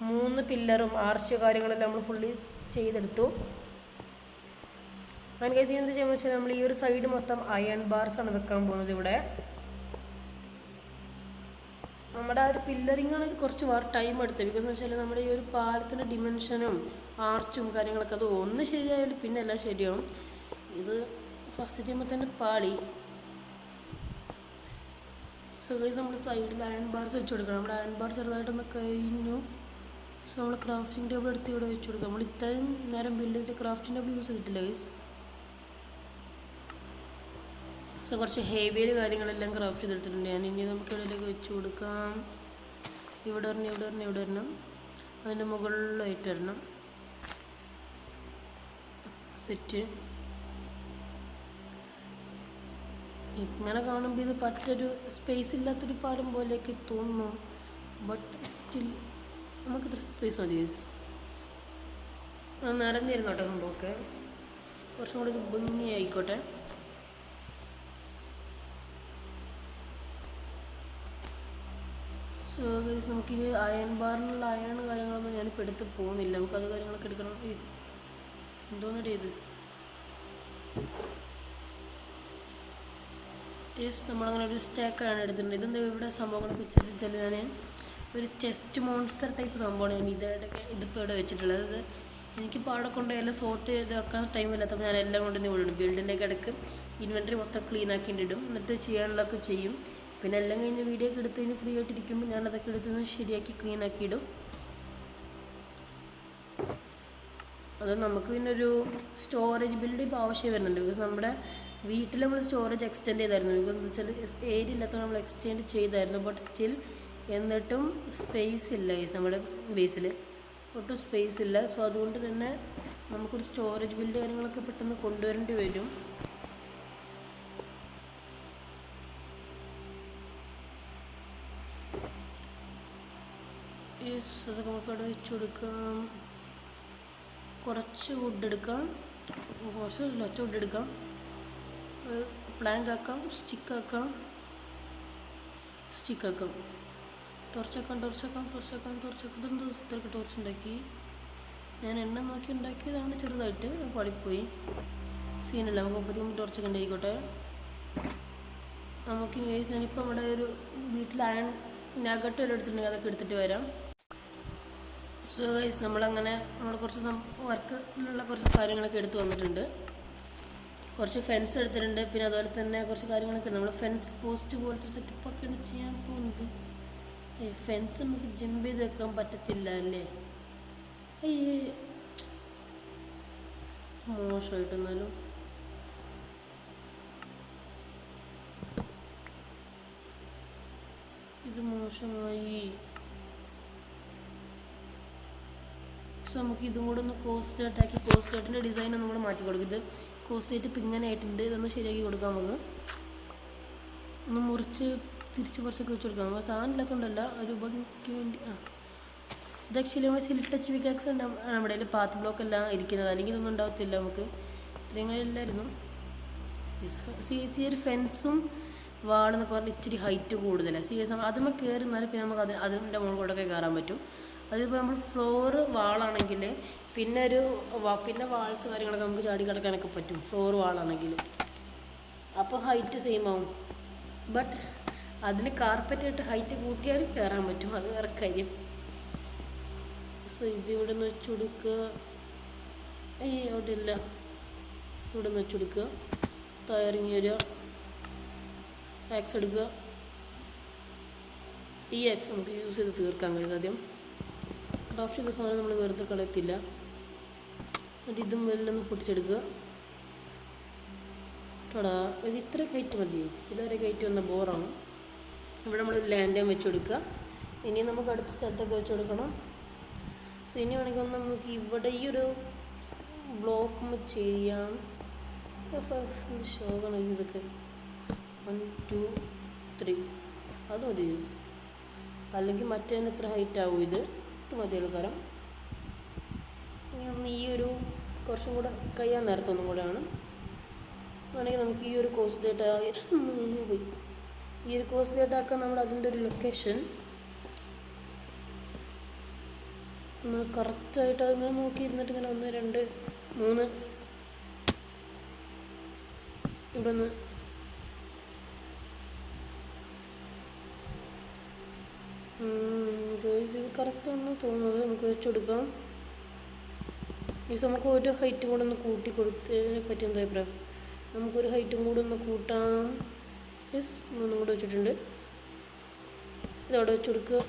3 പില്ലറും ആർച്ച് കാര്യങ്ങളെല്ലാം നമ്മൾ ഫുള്ളി ചെയ്തെടുത്തു. അങ്ങനെ ഗൈസ് എന്ത് ചെയ്യുമ്പോൾ വെച്ചാൽ നമ്മൾ ഈ ഒരു സൈഡ് മൊത്തം അയൺ ബാർസാണ് വെക്കാൻ പോകുന്നത്. ഇവിടെ നമ്മുടെ ആ ഒരു പില്ലറിങ്ങാണ് കുറച്ച് ടൈം എടുത്തത്. ബിക്കോസ് എന്ന് വെച്ചാൽ നമ്മുടെ ഈ ഒരു പാലത്തിൻ്റെ ഡിമെൻഷനും ആർച്ചും കാര്യങ്ങളൊക്കെ അത് ഒന്ന് ശരിയായാലും പിന്നെ എല്ലാം ശരിയാവും. ഇത് ഫസ്റ്റ് ചെയ്യുമ്പോൾ തന്നെ പാളി. സോ ഗൈസ് നമ്മൾ സൈഡിൽ അയൺ ബാർസ് വെച്ച് കൊടുക്കണം. നമ്മുടെ അയൺ ബാർ ചെറുതായിട്ടൊന്ന് കഴിഞ്ഞു. സോ നമ്മൾ ക്രാഫ്റ്റിംഗ് ടേബിൾ എടുത്ത് ഇവിടെ വെച്ച് കൊടുക്കാം. നമ്മൾ ഇത്രയും നേരം ബിൽഡ് ചെയ്തിട്ട് ക്രാഫ്റ്റിംഗ് ടേബിൾ യൂസ് ചെയ്തിട്ടില്ല ഗൈസ്. സോ കുറച്ച് ഹെവിയിൽ കാര്യങ്ങളെല്ലാം ക്രാഫ്റ്റ് ചെയ്തെടുത്തിട്ടുണ്ട് ഞാൻ. ഇനി നമുക്ക് ഇവിടെയൊക്കെ വെച്ച് കൊടുക്കാം. ഇവിടെ വരണം. അതിൻ്റെ മുകളിലായിട്ട് വരണം. സെറ്റ്. ഇങ്ങനെ കാണുമ്പോൾ ഇത് പറ്റൊരു സ്പേസ് ഇല്ലാത്തൊരു പാലം പോലെയൊക്കെ തോന്നുന്നു. ബട്ട് സ്റ്റിൽ നമുക്കിത്ര സ്പേസ് മതി. അത് നിറഞ്ഞിരുന്നോട്ടെ സംഭവമൊക്കെ കുറച്ചും കൂടി ഭംഗിയായിക്കോട്ടെ. സോ ഗൈസ് നമുക്കിനി അയൺ ബാറിനുള്ള അയൺ കാര്യങ്ങളൊന്നും ഞാനിപ്പോൾ എടുത്ത് പോകുന്നില്ല. നമുക്കത് കാര്യങ്ങളൊക്കെ എടുക്കണം. എന്തോന്നടി ഇത്? നമ്മളങ്ങനെ ഒരു സ്റ്റാക്കാണ് എടുത്തിട്ടുണ്ട്. ഇതെന്താ ഇവിടെ സംഭവങ്ങളൊക്കെ വെച്ചാൽ ഞാൻ ഒരു ചെസ്റ്റ് മോൺസ്റ്റർ ടൈപ്പ് സംഭവമാണ് ഞാൻ ഇതിപ്പോൾ ഇവിടെ വെച്ചിട്ടുള്ളത്. അത് എനിക്കിപ്പോൾ അവിടെ കൊണ്ട് എല്ലാം സോർട്ട് ചെയ്ത് വെക്കാൻ ടൈമില്ലാത്തപ്പോൾ ഞാൻ എല്ലാം കൊണ്ടുവന്ന് വിടും. ബിൽഡിൻ്റെ ഇടയ്ക്ക് ഇൻവെൻറ്ററി മൊത്തം ക്ലീൻ ആക്കിയിട്ടിടും. എന്നിട്ട് ചെയ്യാനുള്ളതൊക്കെ ചെയ്യും. പിന്നെ എല്ലാം കഴിഞ്ഞ് വീഡിയോ ഒക്കെ എടുത്ത് കഴിഞ്ഞ് ഫ്രീ ആയിട്ടിരിക്കുമ്പോൾ ഞാനതൊക്കെ എടുത്ത് ശരിയാക്കി ക്ലീൻ ആക്കിയിടും. അത് നമുക്ക് പിന്നെ ഒരു സ്റ്റോറേജ് ബിൽഡ് ഇപ്പോൾ ആവശ്യം വരുന്നുണ്ട്. ബിക്കോസ് നമ്മുടെ വീട്ടിൽ നമ്മൾ സ്റ്റോറേജ് എക്സ്റ്റെൻഡ് ചെയ്തായിരുന്നു. ബിക്കോസ് എന്ന് വെച്ചാൽ ഏരിയ ഇല്ലാത്തത് നമ്മൾ എക്സ്റ്റെൻഡ് ചെയ്തായിരുന്നു. ബട്ട് സ്റ്റിൽ എന്നിട്ടും സ്പേസ് ഇല്ല ഈ നമ്മുടെ ബേസിൽ, ഒട്ടും സ്പേസ് ഇല്ല. സോ അതുകൊണ്ട് തന്നെ നമുക്കൊരു സ്റ്റോറേജ് ബിൽഡ് കാര്യങ്ങളൊക്കെ പെട്ടെന്ന് കൊണ്ടുവരേണ്ടി വരും. അതൊക്കെ നമുക്ക് അവിടെ വെച്ച് കൊടുക്കാം. കുറച്ച് വുഡ് എടുക്കാം, കുറച്ച് വുഡ് എടുക്കാം, പ്ലാങ്ക് ആക്കാം, സ്റ്റിക്കാക്കാം, ടോർച്ചാക്കാം. ഇതെന്ത് ഇത്രയൊക്കെ ടോർച്ച് ഉണ്ടാക്കി? ഞാൻ എണ്ണ നോക്കി ഉണ്ടാക്കിയതാണ്, ചെറുതായിട്ട് പാടിപ്പോയി. സീനല്ല, നമുക്ക് 30 ടോർച്ചൊക്കെ ഉണ്ടായിക്കോട്ടെ. നമുക്ക് ഞാനിപ്പോൾ നമ്മുടെ ഒരു വീട്ടിൽ അയൺ നഗട്ട് വരെ എടുത്തിട്ടുണ്ടെങ്കിൽ അതൊക്കെ എടുത്തിട്ട് വരാം. സോ ഗൈസ് നമ്മളങ്ങനെ നമ്മൾ കുറച്ച് വർക്കിലുള്ള കുറച്ച് കാര്യങ്ങളൊക്കെ എടുത്തു വന്നിട്ടുണ്ട്. കുറച്ച് ഫെൻസ് എടുത്തിട്ടുണ്ട്. പിന്നെ അതുപോലെ തന്നെ കുറച്ച് കാര്യങ്ങളൊക്കെ ഉണ്ട്. നമ്മൾ ഫെൻസ് പോസ്റ്റ് പോലത്തെ സെറ്റപ്പൊക്കെയാണ് ചെയ്യാൻ പോകുന്നത്. ഫെൻസ് നമുക്ക് ജമ്പ് ചെയ്ത് വെക്കാൻ പറ്റത്തില്ല അല്ലേ? മോശമായിട്ടെന്നാലും ഇത് മോശമായി. സോ നമുക്ക് ഇതും കൂടെ ഒന്ന് കോസ്റ്റാക്കി കോസ്റ്റായിട്ടിൻ്റെ ഡിസൈൻ ഒന്നും കൂടെ മാറ്റി കൊടുക്കും. ഇത് കോസ്റ്റായിട്ട് ഇപ്പം ഇങ്ങനെ ആയിട്ടുണ്ട്. ഇതൊന്ന് ശരിയാക്കി കൊടുക്കാം. നമുക്ക് ഒന്ന് മുറിച്ച് തിരിച്ച് കുറച്ചൊക്കെ വെച്ച് കൊടുക്കാം. നമ്മൾ സാധനം ഇല്ലാത്തതുകൊണ്ടല്ല, ഒരു ഭംഗിക്ക് വേണ്ടി. ഇത് ആക്ച്വലി നമ്മൾ സിൽ ടച്ച് പിക്കാക്സ് ഉണ്ട് നമ്മുടെ കയ്യിൽ പാത്ത് ബ്ലോക്ക് എല്ലാം ഇരിക്കുന്നത്, അല്ലെങ്കിൽ ഇതൊന്നും ഉണ്ടാകത്തില്ല നമുക്ക്. ഇത്രയും ഒരു ഫെൻസും വാളെന്നൊക്കെ പറഞ്ഞാൽ ഇച്ചിരി ഹൈറ്റ് കൂടുതലാണ്. അതുമ്പോൾ കയറി നിന്നാൽ പിന്നെ നമുക്ക് അതിൻ്റെ മുകളിലൂടെയൊക്കെ കയറാൻ പറ്റും. അതിപ്പോൾ നമ്മൾ ഫ്ലോറ് വാളാണെങ്കിൽ പിന്നെ വാൾസ് കാര്യങ്ങളൊക്കെ നമുക്ക് ചാടി കിടക്കാനൊക്കെ പറ്റും, ഫ്ലോർ വാളാണെങ്കിൽ. അപ്പോൾ ഹൈറ്റ് സെയിം ആവും. ബട്ട് അതിന് കാർപ്പറ്റ് ഇട്ട് ഹൈറ്റ് കൂട്ടിയാലും കയറാൻ പറ്റും, അത് വേറെ കാര്യം. സോ ഇതിവിടെ നിന്ന് വെച്ച് കൊടുക്കുക. അവിടെ ഇല്ല, ഇവിടെ നിന്ന് വെച്ച് കൊടുക്കുക. തയ്യാറിങ്ങി വരിക, ആക്സ് എടുക്കുക. ഈ ആക്സ് നമുക്ക് യൂസ് ചെയ്ത് തീർക്കാൻ കഴിയും. ആദ്യം ക്രാഫ്റ്റ് ചെയ്യുന്ന സാധനം നമ്മൾ വെറുതെ കളയത്തില്ല. എന്നിട്ട് ഇതും വെല്ലൊന്ന് പൊട്ടിച്ചെടുക്കുക. ടടാ, ഇത്ര കയറ്റ് മതി. ഇതിലേറെ കയറ്റ് വന്ന ബോറാണ്. ഇവിടെ നമ്മൾ ലാൻഡേം വെച്ച് കൊടുക്കുക. ഇനി നമുക്ക് അടുത്ത സ്ഥലത്തൊക്കെ വെച്ച് കൊടുക്കണം. സോ ഇനി വേണമെങ്കിൽ നമുക്ക് ഇവിടെ ഈ ഒരു ബ്ലോക്ക് ചെയ്യാം. ഷോക്കാണ് ഇതൊക്കെ. 1 2 3 അത് മതി. അല്ലെങ്കിൽ മറ്റേ എത്ര ഹൈറ്റ് ആവും, ഇത് മതിയല്ലോ. കാരണം ഇനി ഈ ഒരു കുറച്ചും കൂടെ കഴിയാൻ നേരത്തൊന്നും കൂടെയാണ് വേണമെങ്കിൽ നമുക്ക് ഈ ഒരു കോഴ്സ് ഡേറ്റ് പോയി. ഈ ഒരു കോഴ്സ് ഡേറ്റ് ആക്കാൻ നമ്മൾ അതിൻ്റെ ഒരു ലൊക്കേഷൻ നമ്മൾ കറക്റ്റായിട്ട് അതിങ്ങനെ നോക്കിയിരുന്നിട്ട് ഇങ്ങനെ 1 2 3 ഇവിടെ നിന്ന് ഇത് കറക്റ്റാണെന്ന് തോന്നുന്നത്. നമുക്ക് വെച്ച് കൊടുക്കാം. നമുക്ക് ഒരു ഹൈറ്റും കൂടെ ഒന്ന് കൂട്ടി കൊടുത്തതിനെ പറ്റി എന്താ അഭിപ്രായം? നമുക്കൊരു ഹൈറ്റും കൂടെ ഒന്ന് കൂട്ടാം. യെസ്, ഒന്നും കൂടെ വെച്ചിട്ടുണ്ട്. ഇതവിടെ വെച്ച് കൊടുക്കുക,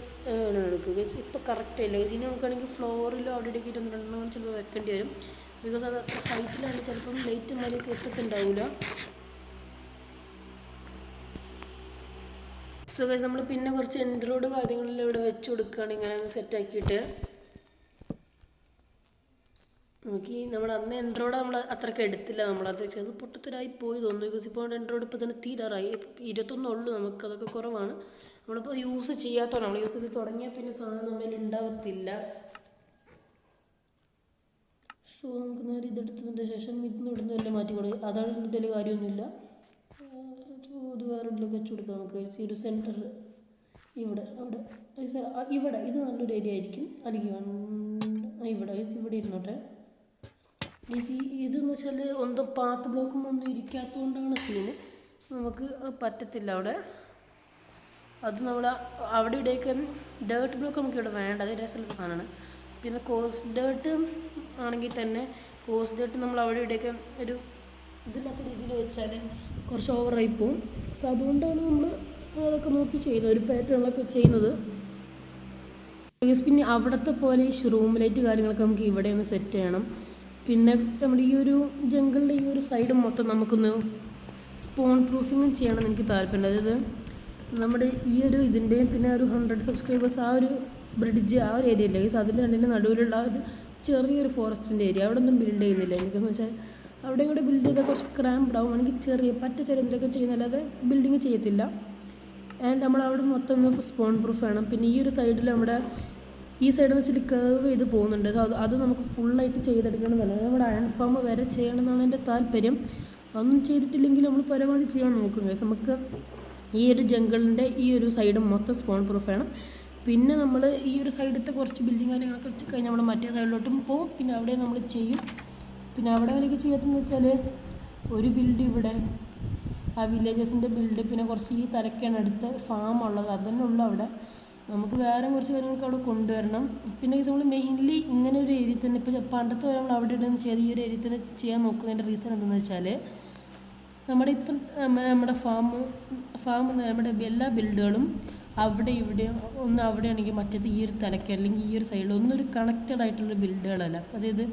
എടുക്കുക. ഗസ് ഇപ്പോൾ കറക്റ്റ് അല്ലേ? ഇനി നമുക്കാണെങ്കിൽ ഫ്ലോറിലോ അവിടെ ഇടയ്ക്കിട്ട് 1 2 ചിലപ്പോൾ വെക്കേണ്ടി വരും. ബിക്കോസ് അത് അത്ര ഹൈറ്റിലാണ്, ചിലപ്പം ലൈറ്റ് മലയൊക്കെ എത്തത്തുണ്ടാവില്ല. സോ ഗൈസ് നമ്മൾ പിന്നെ കുറച്ച് എൻഡ്രോയിഡ് കാര്യങ്ങളിൽ ഇവിടെ വെച്ച് കൊടുക്കുകയാണ്. ഇങ്ങനെ സെറ്റാക്കിയിട്ട് നമുക്ക് നമ്മൾ അന്ന് എൻഡ്രോയിഡ് നമ്മൾ അത്രയ്ക്ക് എടുത്തില്ല. നമ്മളത് അത് പൊട്ടത്തരായി പോയി തോന്നുന്നു. ബിക്കോസ് ഇപ്പോൾ എൻഡ്രോയിഡ് ഇപ്പോൾ തന്നെ തീരാറായി. 21 ഉള്ളൂ. നമുക്കതൊക്കെ കുറവാണ്. നമ്മളിപ്പോൾ യൂസ് ചെയ്യാത്തതാണ്. നമ്മൾ യൂസ് ചെയ്ത് തുടങ്ങിയാൽ പിന്നെ സാധനം നമ്മളിൽ ഉണ്ടാവത്തില്ല. സോ നമുക്ക് നേരെ ഇതെടുത്തതിൻ്റെ ശേഷം ഇന്ന് ഇവിടുന്ന് എല്ലാം മാറ്റി കൊടുക്കുക. അതാണ് എന്നിട്ട് വലിയ കാര്യമൊന്നുമില്ല. ഇത് വേറെ ഇതിലൊക്കെ വെച്ച് കൊടുക്കാം നമുക്ക്. ഈ ഒരു സെൻറ്ററിൽ ഇവിടെ ഇവിടെ ഇത് നല്ലൊരു ഏരിയ ആയിരിക്കും. അല്ലെങ്കിൽ ഇവിടെ ഇരുന്നോട്ടെ. ഇതെന്ന് വെച്ചാൽ ഒന്നും പാത്ത് ബ്ലോക്കും ഒന്നും ഇരിക്കാത്തതുകൊണ്ടാണ് സീന്. നമുക്ക് പറ്റത്തില്ല അവിടെ. അത് നമ്മൾ അവിടെ ഇവിടെയൊക്കെ ഡേർട്ട് ബ്ലോക്ക് നമുക്ക് ഇവിടെ വേണ്ട, അത് രസമുള്ള സാധനമാണ്. പിന്നെ കോസ് ഡേർട്ട് ആണെങ്കിൽ തന്നെ കോസ് ഡേർട്ട് നമ്മൾ അവിടെ ഇവിടെയൊക്കെ ഒരു ഇതില്ലാത്ത രീതിയിൽ വെച്ചാൽ കുറച്ച് ഓവറായി പോവും. സോ അതുകൊണ്ടാണ് നമ്മൾ അതൊക്കെ നോക്കി ചെയ്യുന്നത്, ഒരു പാറ്റേണിലൊക്കെ ചെയ്യുന്നത്. പിന്നെ അവിടുത്തെ പോലെ ഈ റൂം ലൈറ്റ് കാര്യങ്ങളൊക്കെ നമുക്ക് ഇവിടെ ഒന്ന് സെറ്റ് ചെയ്യണം. പിന്നെ നമ്മുടെ ഈ ഒരു ജംഗിളിൻ്റെ ഈ ഒരു സൈഡ് മൊത്തം നമുക്കൊന്ന് സ്പോൺ പ്രൂഫിങ്ങും ചെയ്യണമെന്ന് എനിക്ക് താല്പര്യമുണ്ട്. അതായത് നമ്മുടെ ഈ ഒരു ഇതിൻ്റെയും പിന്നെ ഒരു 100 സബ്സ്ക്രൈബേഴ്സ് ആ ഒരു ബ്രിഡ്ജ് ആ ഒരു ഏരിയ ഇല്ലേ, അതിൻ്റെ രണ്ടിൻ്റെ നടുവിലുള്ള ഒരു ചെറിയൊരു ഫോറസ്റ്റിൻ്റെ ഏരിയ അവിടെ ഒന്നും ബിൽഡ് ചെയ്യുന്നില്ല. എനിക്കെന്ന് വെച്ചാൽ അവിടെ കൂടെ ബിൽഡ് ചെയ്താൽ കുറച്ച് ക്രാമ്പ്ഡ് ആവും. എനിക്ക് ചെറിയ എന്തെങ്കിലുമൊക്കെ ചെയ്യുന്നല്ലാതെ ബിൽഡിങ് ചെയ്യത്തില്ല. ആൻഡ് നമ്മൾ അവിടെ മൊത്തം സ്പോൺ പ്രൂഫ് വേണം. പിന്നെ ഈ ഒരു സൈഡിൽ നമ്മുടെ ഈ സൈഡെന്ന് വെച്ചാൽ കേർവ് ചെയ്ത് പോകുന്നുണ്ട്. സോ അത് നമുക്ക് ഫുള്ളായിട്ട് ചെയ്തെടുക്കണമെന്നല്ല, നമ്മുടെ അയൺ ഫാം വരെ ചെയ്യണമെന്നാണ് എൻ്റെ താല്പര്യം. അതൊന്നും ചെയ്തിട്ടില്ലെങ്കിൽ നമ്മൾ പരമാവധി ചെയ്യാൻ നോക്കും. നമുക്ക് ഈ ഒരു ജംഗിളിൻ്റെ ഈ ഒരു സൈഡ് മൊത്തം സ്പോൺ പ്രൂഫ് വേണം. പിന്നെ നമ്മൾ ഈ ഒരു സൈഡത്തെ കുറച്ച് ബിൽഡിങ് കാര്യങ്ങളൊക്കെ കഴിഞ്ഞ് നമ്മൾ മറ്റേ സൈഡിലോട്ടും പോകും. പിന്നെ അവിടെ നമ്മൾ ചെയ്യും. പിന്നെ അവിടെ എനിക്ക് ചെയ്യാത്തതെന്ന് വെച്ചാൽ ഒരു ബിൽഡ് ഇവിടെ ആ വില്ലേജസിൻ്റെ ബിൽഡ്, പിന്നെ കുറച്ച് ഈ തലക്കാണ് അടുത്ത് ഫാം ഉള്ളത്, അതന്നെ ഉള്ളു അവിടെ. നമുക്ക് വേറെ കുറച്ച് കാര്യങ്ങൾക്ക് അവിടെ കൊണ്ടുവരണം. പിന്നെ നമ്മൾ മെയിൻലി ഇങ്ങനെ ഒരു ഏരിയ തന്നെ ഇപ്പോൾ പണ്ടത്തെ വരെ നമ്മൾ അവിടെ ഇടുന്ന ചെയ്ത് ഈ ഒരു ഏരിയ തന്നെ ചെയ്യാൻ നോക്കുന്നതിൻ്റെ റീസൺ എന്താണെന്ന് വെച്ചാൽ നമ്മുടെ ഇപ്പം നമ്മുടെ ഫാം നമ്മുടെ എല്ലാ ബിൽഡുകളും അവിടെ ഇവിടെ ഒന്ന് അവിടെ ആണെങ്കിൽ മറ്റേത് ഈ ഒരു തലയ്ക്ക് അല്ലെങ്കിൽ ഈ ഒരു സൈഡിൽ ഒന്നൊരു കണക്റ്റഡ് ആയിട്ടുള്ള ബിൽഡുകളല്ല. അതായത്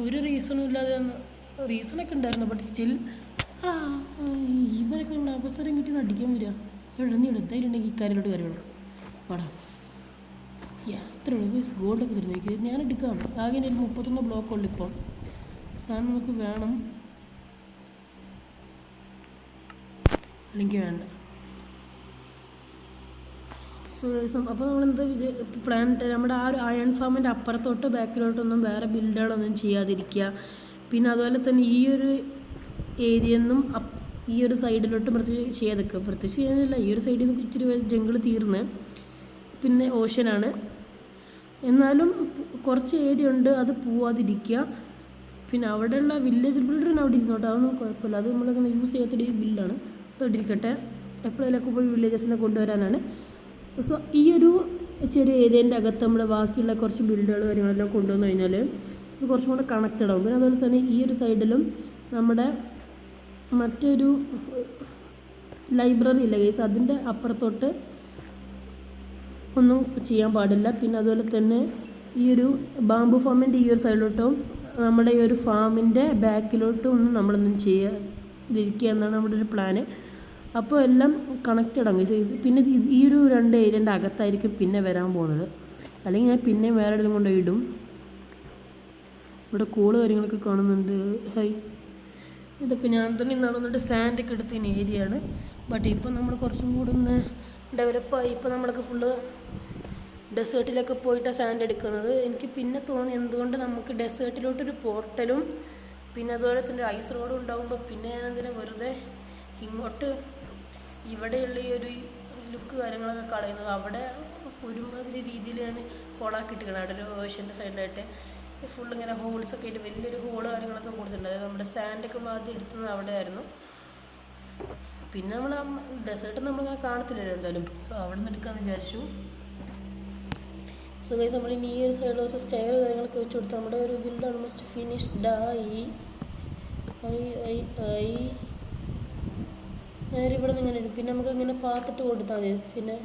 ഒരു റീസണും ഇല്ലാതെ റീസണൊക്കെ ഉണ്ടായിരുന്നു. ബട്ട് സ്റ്റിൽ ഇവരൊക്കെ ഉള്ള അവസരം കിട്ടി അടിക്കാൻ വരിക. എവിടെ നീ ധൈര്യം ഉണ്ടെങ്കിൽ ഈ കാര്യത്തിലോട്ട് കാര്യമുള്ളൂ വാടാ. എത്ര ഗോൾഡൊക്കെ തരുന്നു ഞാൻ എടുക്കാം. ആകെ എനിക്ക് 31 ബ്ലോക്കുള്ളൂ ഇപ്പം. സാധനം നമുക്ക് വേണം, അല്ലെങ്കിൽ വേണ്ട. സോ അപ്പോൾ നമ്മളെന്താ പ്ലാൻ നമ്മുടെ ആ ഒരു അയൺ ഫാമിൻ്റെ അപ്പുറത്തോട്ട് ബാക്കിലോട്ടൊന്നും വേറെ ബിൽഡുകളൊന്നും ചെയ്യാതിരിക്കുക. പിന്നെ അതുപോലെ തന്നെ ഈ ഒരു ഏരിയയൊന്നും ഈ ഒരു സൈഡിലോട്ട് പ്രത്യേകിച്ച് ചെയ്യാതിരിക്കുക. പ്രത്യേകിച്ച് ചെയ്യാനില്ല, ഈ ഒരു സൈഡിൽ നിന്ന് ഇച്ചിരി ജംഗിൾ തീർന്ന് പിന്നെ ഓഷനാണ്. എന്നാലും കുറച്ച് ഏരിയ ഉണ്ട്, അത് പോവാതിരിക്കുക. പിന്നെ അവിടെയുള്ള വില്ലേജ് ബിൽഡറിന് അവിടെ ഇരുന്നോട്ടെ, അതൊന്നും കുഴപ്പമില്ല. അത് നമ്മളങ്ങനെ യൂസ് ചെയ്യാത്തൊരു ബിൽഡാണ്, അതോടെ ഇരിക്കട്ടെ. എപ്പോഴെങ്കിലൊക്കെ പോയി വില്ലേജസിനെ കൊണ്ടുവരാനാണ്. സോ ഈ ഒരു ചെറിയ ഏരിയൻ്റെ അകത്ത് നമ്മൾ ബാക്കിയുള്ള കുറച്ച് ബിൽഡുകൾ കാര്യങ്ങളെല്ലാം കൊണ്ടുവന്നു കഴിഞ്ഞാൽ ഇത് കുറച്ചും കൂടെ കണക്റ്റഡ് ആകും. പിന്നെ അതുപോലെ തന്നെ ഈ ഒരു സൈഡിലും നമ്മുടെ മറ്റൊരു ലൈബ്രറി ഇല്ല ഗൈസ്, അതിൻ്റെ അപ്പുറത്തോട്ട് ഒന്നും ചെയ്യാൻ പാടില്ല. പിന്നെ അതുപോലെ തന്നെ ഈ ഒരു ബാംബു ഫാമിൻ്റെ ഈ ഒരു സൈഡിലോട്ടും നമ്മുടെ ഈ ഒരു ഫാമിൻ്റെ ബാക്കിലോട്ടും ഒന്നും നമ്മളൊന്നും ചെയ്യാതിരിക്കുക എന്നാണ് നമ്മുടെ ഒരു പ്ലാന്. അപ്പോൾ എല്ലാം കണക്റ്റഡ് ആണ് ഗൈസ്. പിന്നെ ഈ ഒരു 2 ഏരിയൻ്റെ അകത്തായിരിക്കും പിന്നെ വരാൻ പോകുന്നത്, അല്ലെങ്കിൽ ഞാൻ പിന്നെ വേറെ എവിടെയും കൊണ്ട് ഇടും. ഇവിടെ കോള് കാര്യങ്ങളൊക്കെ കാണുന്നുണ്ട്. ഇതൊക്കെ ഞാൻ തന്നെ ഇന്നാൾ വന്നിട്ട് സാൻഡൊക്കെ എടുത്തതിന് ഏരിയയാണ്. ബട്ട് ഇപ്പം നമ്മൾ കുറച്ചും കൂടെ ഒന്ന് ഡെവലപ്പായി. ഇപ്പോൾ നമ്മളൊക്കെ ഫുള്ള് ഡെസേർട്ടിലൊക്കെ പോയിട്ടാണ് സാൻഡ് എടുക്കുന്നത്. എനിക്ക് പിന്നെ തോന്നി എന്തുകൊണ്ട് നമുക്ക് ഡെസേർട്ടിലോട്ടൊരു പോർട്ടലും പിന്നെ അതുപോലെ തന്നെ ഒരു ഐസ് റോഡും ഉണ്ടാകുമ്പോൾ പിന്നെ ഞാനെന്തിനാ വെറുതെ ഇങ്ങോട്ട് ഇവിടെയുള്ള ഈ ഒരു ലുക്ക് കാര്യങ്ങളൊക്കെ കളയുന്നത്. അവിടെ ഒരുമാതിരി രീതിയിൽ ഞാൻ കോളാക്കിയിട്ടിരിക്കണം. അവിടെ ഒരു ഓഷൻ്റെ സൈഡിലായിട്ട് ഫുൾ ഇങ്ങനെ ഹോൾസൊക്കെ ആയിട്ട് വലിയൊരു ഹോള് കാര്യങ്ങളൊക്കെ കൊടുത്തിട്ടുണ്ട്. അതായത് നമ്മുടെ സാൻഡൊക്കെ ആദ്യം എടുത്തത് അവിടെ ആയിരുന്നു. പിന്നെ നമ്മൾ ഡെസേർട്ട് നമ്മളിങ്ങനെ കാണത്തില്ലല്ലോ എന്തായാലും. സോ അവിടെ നിന്ന് എടുക്കാമെന്ന് വിചാരിച്ചു. സോ ഗൈസ് നമ്മൾ ഇനി ഈ ഒരു സൈഡിൽ വെച്ച് സ്റ്റെയർ കാര്യങ്ങളൊക്കെ വെച്ച് കൊടുത്തു. നമ്മുടെ ഒരു ബിൽഡ് ഓൾമോസ്റ്റ് ഫിനിഷ്ഡ് ആയി. ഞാനിവിടെ നിന്ന് ഇങ്ങനെ ഇടും. പിന്നെ നമുക്ക് ഇങ്ങനെ പാത്തിട്ട് കൊടുത്താൽ മതി. പിന്നെ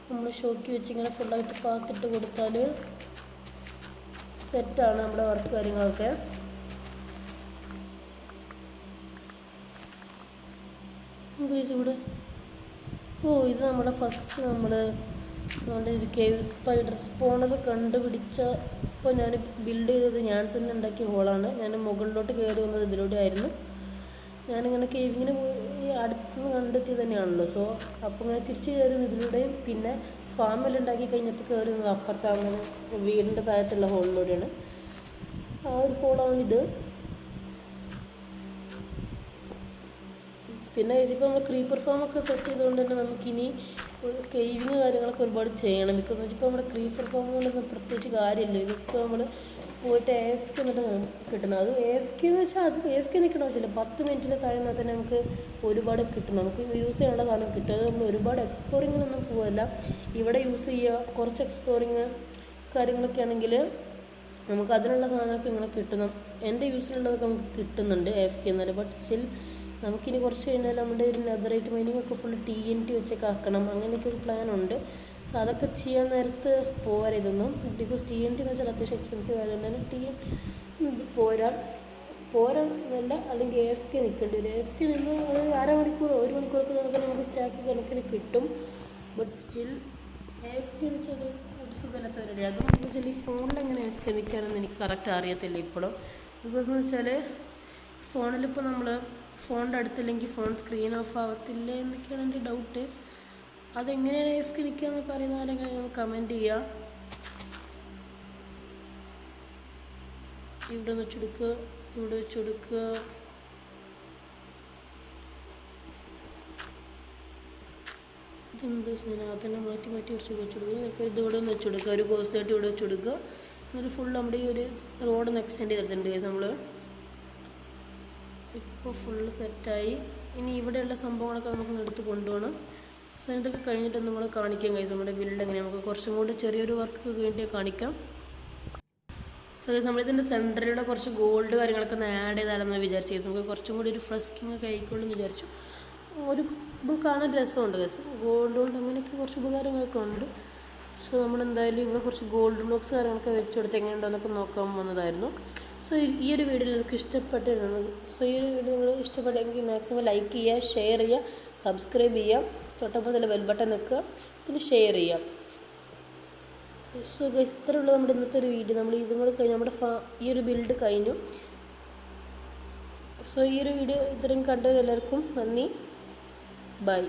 നമ്മൾ ഷോക്കി വെച്ച് ഇങ്ങനെ ഫുള്ളായിട്ട് പാത്തിട്ട് കൊടുത്താൽ സെറ്റാണ് നമ്മുടെ വർക്ക് കാര്യങ്ങളൊക്കെ. ഇവിടെ ഇത് നമ്മുടെ ഫസ്റ്റ് നമ്മുടെ ഒരു കേവ് സ്പൈഡർ സ്പോണർ കണ്ടുപിടിച്ച ഇപ്പോൾ ഞാൻ ബിൽഡ് ചെയ്തത് ഞാൻ തന്നെ ഉണ്ടാക്കിയ ഹോളാണ്. ഞാൻ മുകളിലോട്ട് കയറി വന്നത് ഇതിലൂടെ ആയിരുന്നു. ഞാനിങ്ങനെ കേവിങ്ങിന് പോയി അടുത്തുനിന്ന് കണ്ടെത്തി തന്നെയാണല്ലോ. സോ അപ്പോൾ ഇങ്ങനെ തിരിച്ച് കയറുന്നത് ഇതിലൂടെയും പിന്നെ ഫാമെല്ലാം ഉണ്ടാക്കി കഴിഞ്ഞപ്പോൾ കയറുന്നത് അപ്പുറത്താകുന്നത് വീടിൻ്റെ താഴത്തുള്ള ഹോളിലൂടെയാണ്. ആ ഒരു ഹോളാണിത്. പിന്നെ ഇപ്പോൾ നമ്മൾ ക്രീപ്പർ ഫാമൊക്കെ സെറ്റ് ചെയ്തുകൊണ്ട് തന്നെ നമുക്കിനി കേവിങ് കാര്യങ്ങളൊക്കെ ഒരുപാട് ചെയ്യണം. ബിക്കോസ് വെച്ചിപ്പോൾ നമ്മുടെ ക്രീപ്പർ ഫാം കൊണ്ടൊന്നും പ്രത്യേകിച്ച് കാര്യമില്ല. ബിക്കോസ് ഇപ്പോൾ നമ്മൾ പോയിട്ട് AFK എന്നിട്ട് കിട്ടുന്നത്. അത് AFK എന്ന് വെച്ചാൽ അത് AFK നിൽക്കേണ്ട ആവശ്യമില്ല. 10 മിനിറ്റിൻ്റെ താഴെ തന്നെ നമുക്ക് ഒരുപാട് കിട്ടും. നമുക്ക് യൂസ് ചെയ്യേണ്ട സാധനം കിട്ടും. അത് നമ്മൾ ഒരുപാട് എക്സ്പ്ലോറിങ്ങിനൊന്നും പോകില്ല. ഇവിടെ യൂസ് ചെയ്യുക കുറച്ച് എക്സ്പ്ലോറിങ് കാര്യങ്ങളൊക്കെ ആണെങ്കിൽ നമുക്ക് അതിനുള്ള സാധനമൊക്കെ ഇങ്ങനെ കിട്ടണം. എൻ്റെ യൂസിലുള്ളതൊക്കെ നമുക്ക് കിട്ടുന്നുണ്ട് AFK എന്നാലും. ബട്ട് സ്റ്റിൽ നമുക്കിനി കുറച്ച് കഴിഞ്ഞാൽ നമ്മുടെ ഒരു നെതറൈറ്റ് മൈനിങ് ഒക്കെ ഫുൾ TNT വെച്ചൊക്കെ ആക്കണം. അങ്ങനെയൊക്കെ ഒരു പ്ലാനുണ്ട്. സോ അതൊക്കെ ചെയ്യാൻ നേരത്ത് പോരാ ഇതൊന്നും. ബിക്കോസ് TNT എന്ന് വെച്ചാൽ അത്യാവശ്യം എക്സ്പെൻസീവ് ആയതുകൊണ്ട് തന്നെ പോരാ എന്നല്ല, അല്ലെങ്കിൽ AFK നിൽക്കേണ്ടി വരും. AFK നിന്ന് അത് 1/2 മണിക്കൂർ 1 മണിക്കൂറൊക്കെ നമുക്ക് സ്റ്റാക്ക് കണക്കിന് കിട്ടും. ബട്ട് സ്റ്റിൽ AFK എന്ന് വെച്ചാൽ ഒരു സുഖമില്ലാത്ത പരിപാടി. അതെന്ന് വെച്ചാൽ ഈ ഫോണിൽ എങ്ങനെ AFK നിൽക്കാനൊന്നും എനിക്ക് കറക്റ്റ് അറിയത്തില്ല ഇപ്പോഴും. ബിക്കോസ് എന്ന് വെച്ചാൽ ഫോണിലിപ്പോൾ നമ്മൾ ഫോണിൻ്റെ അടുത്തില്ലെങ്കിൽ ഫോൺ സ്ക്രീൻ ഓഫ് ആവത്തില്ല എന്നൊക്കെയാണ് എൻ്റെ ഡൗട്ട്. അതെങ്ങനെയാണ് AFK നിൽക്കുക എന്നൊക്കെ അറിയുന്നവരെങ്ങനെ നമുക്ക് കമൻറ്റ് ചെയ്യാം. ഇവിടെ വെച്ചെടുക്കുക, ഇവിടെ വെച്ചെടുക്കുക. ഇതെന്താ ഞാൻ അതിനെ മാറ്റി വെച്ചെടുക്കുക. ഇതിവിടെ ഒന്ന് വെച്ചെടുക്കുക, ഒരു ഗോസ്റ്റായിട്ട് ഇവിടെ വെച്ചെടുക്കുക. എന്നിട്ട് ഫുൾ നമ്മുടെ ഈ ഒരു റോഡൊന്ന് എക്സ്റ്റെൻഡ് ചെയ്തിട്ടുണ്ട് ഗൈസ് നമ്മൾ. ഇപ്പോൾ ഫുള്ള് സെറ്റായി. ഇനി ഇവിടെയുള്ള സംഭവങ്ങളൊക്കെ നമുക്കൊന്ന് എടുത്ത് കൊണ്ടുപോകണം. സോ ഇതൊക്കെ കഴിഞ്ഞിട്ട് നിങ്ങൾ കാണിക്കാം ഗൈസ് നമ്മുടെ ബിൽഡ് എങ്ങനെ. നമുക്ക് കുറച്ചും കൂടി ചെറിയൊരു വർക്ക് കഴിഞ്ഞിട്ട് കാണിക്കാം. സോ ഗൈസ് നമ്മളിതിൻ്റെ സെൻറ്ററിലൂടെ കുറച്ച് ഗോൾഡ് കാര്യങ്ങളൊക്കെ ഒന്ന് ആഡ് ചെയ്താലെന്ന് വിചാരിച്ചു. നമുക്ക് കുറച്ചും കൂടി ഒരു ഫ്രസ്കിങ് ഒക്കെ ആയിക്കോളൂ എന്ന് വിചാരിച്ചു. ഇത് കാണാൻ രസമുണ്ട് ഗൈസ്. ഗോൾഡ് അങ്ങനെയൊക്കെ കുറച്ച് ഉപകാരങ്ങളൊക്കെ ഉണ്ട്. സോ നമ്മളെന്തായാലും ഇവിടെ കുറച്ച് ഗോൾഡ് ബ്ലോക്സ് കാര്യങ്ങളൊക്കെ വെച്ചെടുത്ത് എങ്ങനെയുണ്ടോ എന്നൊക്കെ നോക്കാൻ വന്നതായിരുന്നു. സോ ഈ ഒരു വീഡിയോ നിങ്ങൾക്ക് ഇഷ്ടപ്പെട്ടിരുന്നു. സോ ഈ ഒരു വീഡിയോ നിങ്ങൾ ഇഷ്ടപ്പെട്ടെങ്കിൽ മാക്സിമം ലൈക്ക് ചെയ്യുക, ഷെയർ ചെയ്യുക, സബ്സ്ക്രൈബ് ചെയ്യാം, തൊട്ടപ്പുറത്തുള്ള ബെൽ ബട്ടൺ വെക്കുക, പിന്നെ ഷെയർ ചെയ്യാം. സോ ഗൈസ് ഇത്രയുള്ള നമ്മുടെ ഇന്നത്തെ ഒരു വീഡിയോ. നമ്മൾ ഇതും കൂടെ കഴിഞ്ഞ് നമ്മുടെ ഈ ഒരു ബിൽഡ് കഴിഞ്ഞു. സോ ഈ ഒരു വീഡിയോ ഇത്രയും കണ്ടതിന് എല്ലാവർക്കും നന്ദി. ബൈ.